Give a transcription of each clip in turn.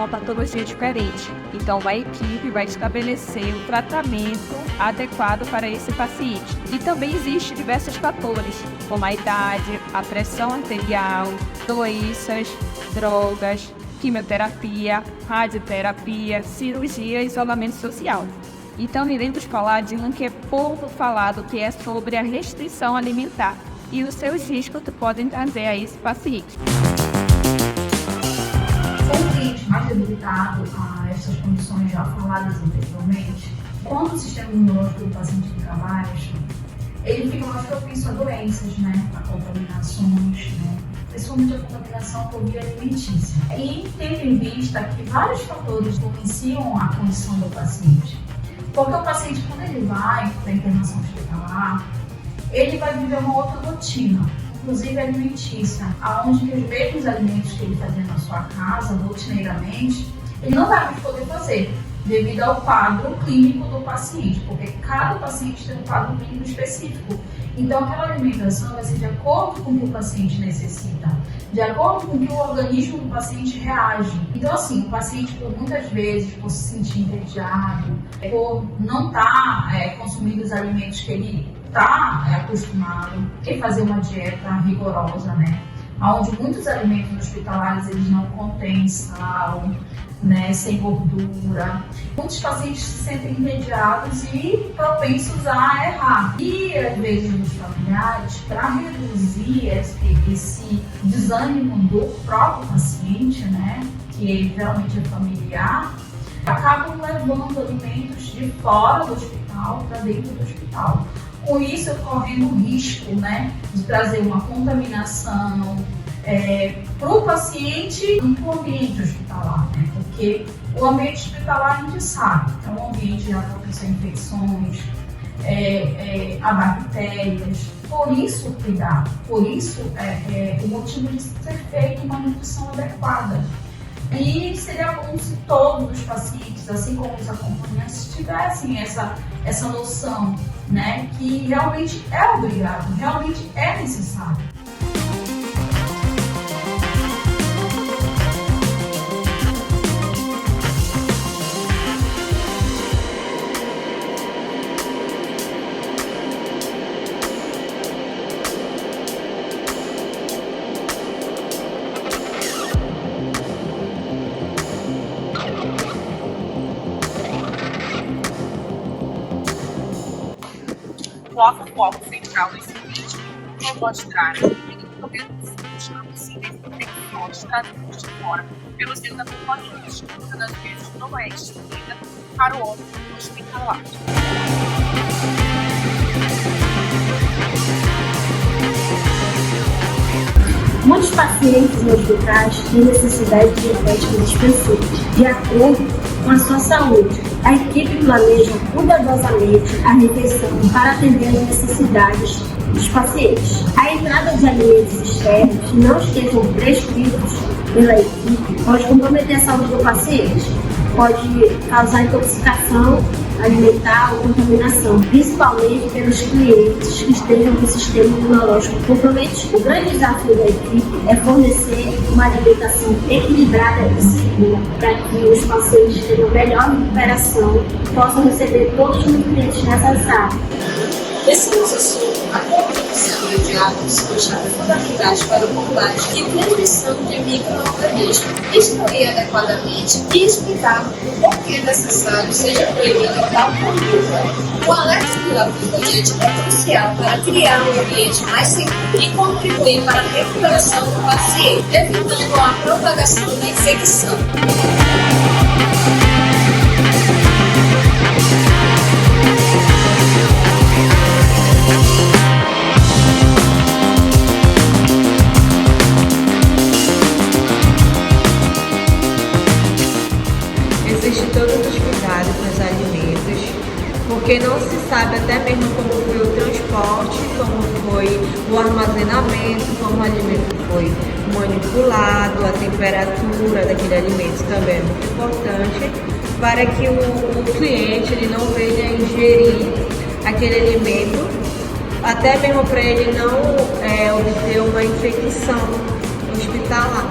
uma patologia diferente. Então, a equipe vai estabelecer o tratamento adequado para esse paciente. E também existem diversos fatores, como a idade, a pressão arterial, doenças, drogas, quimioterapia, radioterapia, cirurgia e isolamento social. Então, iremos falar de um que é pouco falado, que é sobre a restrição alimentar e os seus riscos que podem trazer a esse paciente. Com o cliente mais debilitado a essas condições já faladas anteriormente, quando o sistema imunológico do paciente fica baixo, ele fica mais propenso a doenças, a contaminações, principalmente a contaminação por via alimentícia. E tendo em vista que vários fatores influenciam a condição do paciente. Porque o paciente, quando ele vai para a internação hospitalar, ele vai viver uma outra rotina, inclusive alimentícia, onde os mesmos alimentos que ele fazia na sua casa, rotineiramente, ele não vai mais poder fazer, devido ao quadro clínico do paciente, porque cada paciente tem um quadro clínico específico. Então, aquela alimentação vai ser de acordo com o que o paciente necessita, de acordo com o que o organismo do paciente reage. Então, assim, o paciente, por muitas vezes, por se sentir entediado, por não estar consumindo os alimentos que ele está acostumado, e fazer uma dieta rigorosa, onde muitos alimentos hospitalares eles não contêm sal, sem gordura. Muitos pacientes se sentem entediados e propensos a errar. E às vezes os familiares, para reduzir esse desânimo do próprio paciente, que geralmente é familiar, acabam levando alimentos de fora do hospital para dentro do hospital. Com isso, correndo o risco de trazer uma contaminação para o paciente e para o ambiente hospitalar, porque o ambiente hospitalar a gente sabe, é um ambiente de propício a infecções, a bactérias. Por isso o cuidado, por isso o motivo de ser feita uma nutrição adequada. E seria bom se todos os pacientes, assim como os acompanhantes, tivessem essa noção, que realmente é obrigado, realmente é necessário. Nosso foco central nesse vídeo é mostrar que possíveis infecções trazidas de fora pelos seus acompanhantes, que muitas das vezes não é distribuída para o âmbito hospitalar. Muitos pacientes nos hospitais têm necessidade de dietéticos específicos, de acordo com a sua saúde. A equipe planeja cuidadosamente a refeição para atender às necessidades dos pacientes. A entrada de alimentos externos que não estejam prescritos pela equipe pode comprometer a saúde do paciente, pode causar intoxicação alimentar ou contaminação, principalmente pelos clientes que estejam com o sistema imunológico comprometido. O grande desafio da equipe é fornecer uma alimentação equilibrada e segura para que os pacientes tenham melhor recuperação e possam receber todos os nutrientes necessários. Esse nosso assunto, a produção de átomos constitui fundamentais para o combate e transmissão de micro-organismos, excluir adequadamente e explicar o porquê necessário seja proibido tal conduta. O alerta do paciente é crucial para criar um ambiente mais seguro e contribuir para a recuperação do paciente, evitando a propagação da infecção. Existe todos os cuidados nos alimentos, porque não se sabe até mesmo como foi o transporte, como foi o armazenamento, como o alimento foi manipulado, a temperatura daquele alimento também é muito importante para que o cliente ele não venha ingerir aquele alimento, até mesmo para ele não obter uma infecção hospitalar.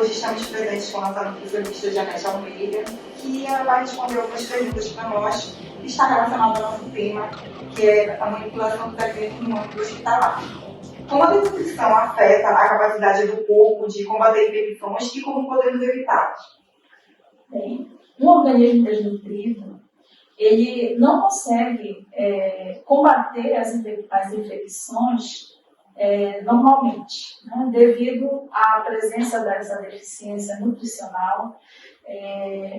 Hoje estamos presentes com a nossa nutricionista Janete Almeida, que ela vai responder algumas perguntas para nós, que está relacionada ao nosso tema, que é a manipulação dos alimentos no âmbito hospitalar. Como a desnutrição afeta a capacidade do corpo de combater infecções e como podemos evitá-las? Bem, um organismo desnutrido, ele não consegue combater as infecções normalmente, né? Devido à presença dessa deficiência nutricional,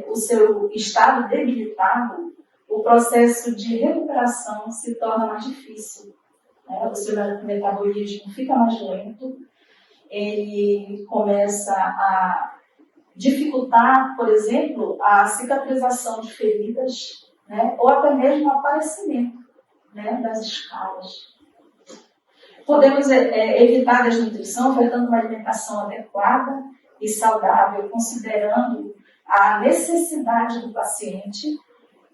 o seu estado debilitado, o processo de recuperação se torna mais difícil, né? O seu metabolismo fica mais lento, ele começa a dificultar, por exemplo, a cicatrização de feridas, né? Ou até mesmo o aparecimento, né, das escalas. Podemos evitar a desnutrição ofertando uma alimentação adequada e saudável, considerando a necessidade do paciente,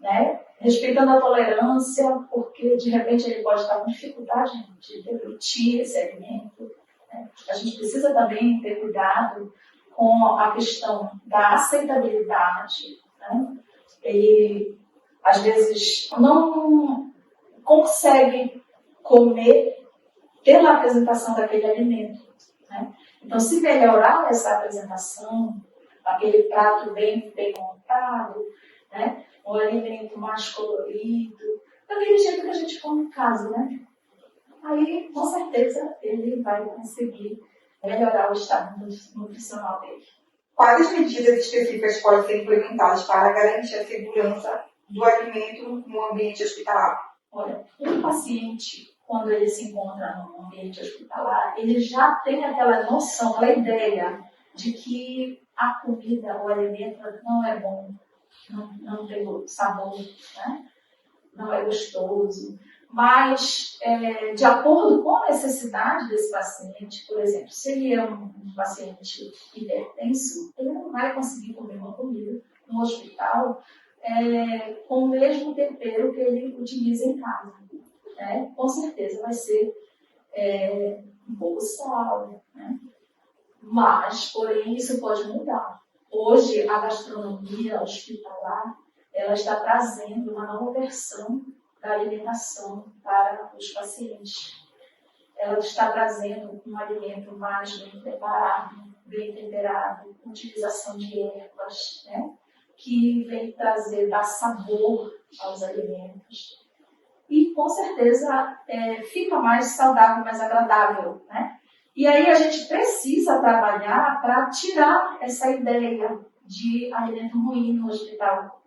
né? Respeitando a tolerância, porque de repente ele pode estar com dificuldade de deglutir esse alimento, né? A gente precisa também ter cuidado com a questão da aceitabilidade, né? Ele, às vezes, não consegue comer pela apresentação daquele alimento, né? Então, se melhorar essa apresentação, aquele prato bem montado, né? Um alimento mais colorido, daquele jeito que a gente come em casa, né? Aí, com certeza, ele vai conseguir melhorar o estado nutricional dele. Quais as medidas específicas podem ser implementadas para garantir a segurança do alimento no ambiente hospitalar? Olha, um paciente, quando ele se encontra no ambiente hospitalar, ele já tem aquela noção, aquela ideia de que a comida, o alimento não é bom, não tem sabor, né? Não é gostoso. Mas, de acordo com a necessidade desse paciente, por exemplo, se ele é um paciente hipertenso, ele não vai conseguir comer uma comida no hospital com o mesmo tempero que ele utiliza em casa, né? Com certeza vai ser um pouco sal, né? Mas, porém, isso pode mudar. Hoje, a gastronomia hospitalar, ela está trazendo uma nova versão da alimentação para os pacientes. Ela está trazendo um alimento mais bem preparado, bem temperado, utilização de ervas, né? Que vem dar sabor aos alimentos. E, com certeza, fica mais saudável, mais agradável, né? E aí a gente precisa trabalhar para tirar essa ideia de alimento ruim no hospital.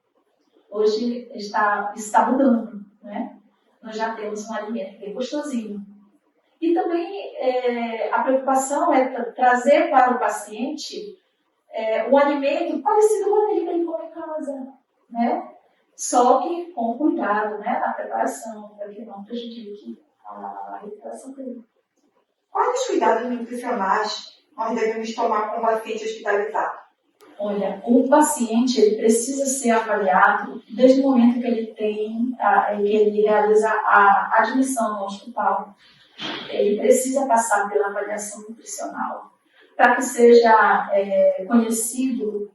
Hoje está mudando, né? Nós já temos um alimento bem gostosinho. E também a preocupação é trazer para o paciente um alimento parecido com aquele que ele come em casa, né? Só que com cuidado, né, na preparação, para que não prejudique a recuperação dele. Quais os cuidados nutricionais nós devemos tomar com o paciente hospitalizado? Olha, o paciente ele precisa ser avaliado desde o momento que ele realiza a admissão no hospital. Ele precisa passar pela avaliação nutricional para que seja conhecido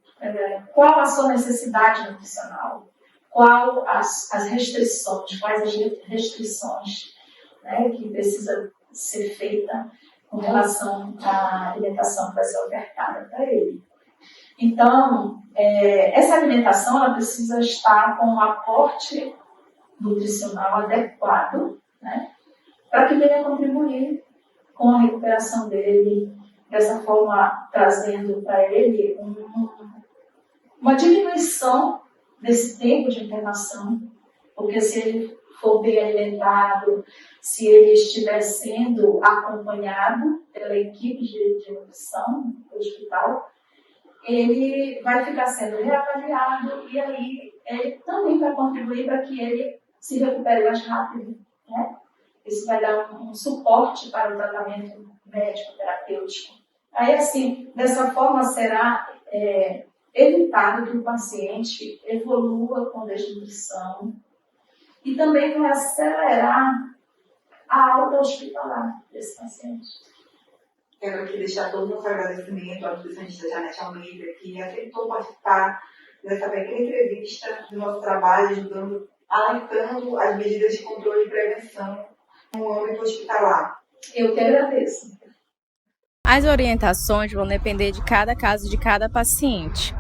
qual a sua necessidade nutricional, quais as restrições, né, que precisa ser feita com relação à alimentação que vai ser ofertada para ele. Então, essa alimentação ela precisa estar com um aporte nutricional adequado, né, para que venha contribuir com a recuperação dele, dessa forma trazendo para ele uma diminuição desse tempo de internação, porque se ele for bem alimentado, se ele estiver sendo acompanhado pela equipe de nutrição do hospital, ele vai ficar sendo reavaliado e aí ele também vai contribuir para que ele se recupere mais rápido, né? Isso vai dar um suporte para o tratamento médico-terapêutico. Aí, assim, dessa forma será evitado que o paciente evolua com desnutrição e também vai acelerar a alta hospitalar desse paciente. Quero aqui deixar todo o nosso agradecimento à nutricionista Janete Almeida, que aceitou participar dessa pequena entrevista do nosso trabalho, ajudando, alertando as medidas de controle e prevenção no âmbito hospitalar. Eu que agradeço. As orientações vão depender de cada caso de cada paciente.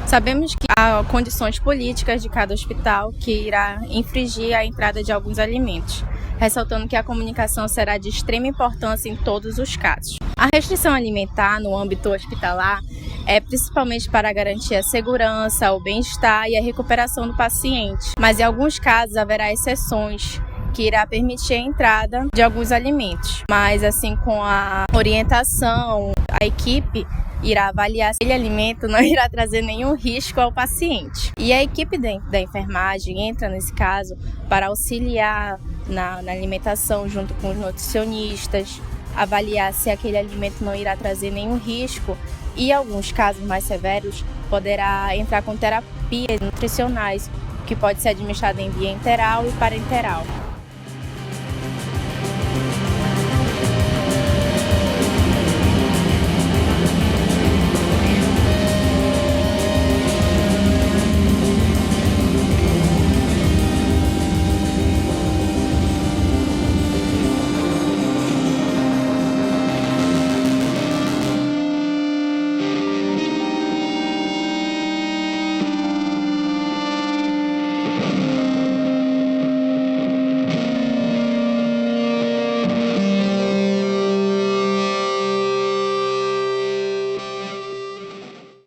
Sabemos que há condições políticas de cada hospital que irá infringir a entrada de alguns alimentos, ressaltando que a comunicação será de extrema importância em todos os casos. A restrição alimentar no âmbito hospitalar é principalmente para garantir a segurança, o bem-estar e a recuperação do paciente, mas em alguns casos haverá exceções que irá permitir a entrada de alguns alimentos, mas assim com a orientação, a equipe irá avaliar se aquele alimento não irá trazer nenhum risco ao paciente. E a equipe da enfermagem entra nesse caso para auxiliar na alimentação junto com os nutricionistas, avaliar se aquele alimento não irá trazer nenhum risco e, em alguns casos mais severos, poderá entrar com terapias nutricionais, que pode ser administrada em via enteral e parenteral.